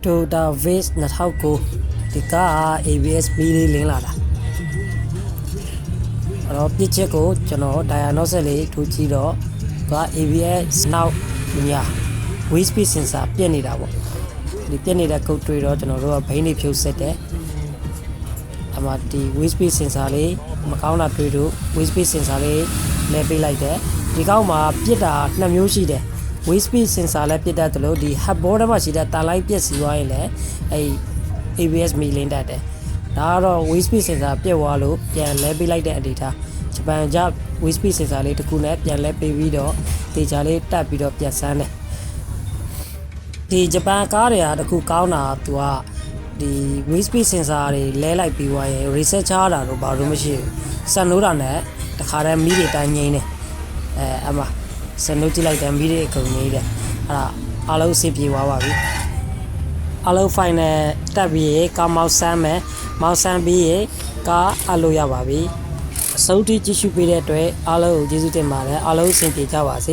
Toyota Viz 2009ဒီကား ABS မီးလေးလင်းလာတာအဲ့တော့ပြစ်ချက်ကိုကျွန်တော် diagnosis လေးထိုးကြည့်တော့က ABS နောက်ညာ wheel speed sensor ပြက်နေတာပေါ့ဒီပြက်နေတဲ့ကုတ်တွေတော့ကျွန်တော်တို့ကဘိန်းတွေဖြုတ်ဆက်တယ်အမှဒီ wheel speed sensor လေးမကောင်းတာတွေ့လို့ wheel speed sensor လေးလဲပေးလိုက်တယ်ဒီကောက်မှာပြစ်တာ2မျိုးရှိတယ်wheel speed sensor လည်းပြစ်တတ်တယ်လို့ဒီ hub board ထဲမှာရှိတဲ့တာလိုက်ပြက်စီသွားရင်လည်းအဲ ABS မီလင်းတတ်တယ်ဒါကတော့ wheel speed sensor ပြက်သွားလို့ပြန်လဲပေးလိုက်တဲ့အနေထားဂျပန်က wheel speed sensor လေးတစ်ခုနဲ့ပြန်လဲပေးပြီးတော့တေချာလေးတက်ပြီးတော့ပြန်ဆန်းတယ်ဒီဂျပန်ကားတွေကတခုကောင်းတာသူကဒီ wheel speed sensor တွေလဲလိုက်ပြီးသွားရင် reset ချတာတော့ဘာလို့မရှိဘူးစံလို့တာနဲ့တခါတည်းမီးတွေတိုင်းငိမ့်တယ်အမှစံလို့ကြည့်လိုက်တယ်မီးတွေအကုန်ငိမ့်တယ်အဲ့ဒါအားလုံးအဆင်ပြေသွားပါပြီအားလုံး final တက်ပြီးကားမောက်ဆမ်းမယ်မောက်ဆမ်းပြီးကားအလို့ရပါပြီအဆုံးထိကြည့်ရှုပေးတဲ့အတွက်အားလုံးကိုကျေးဇူးတင်ပါတယ်အားလုံးအဆင်ပြေကြပါစေ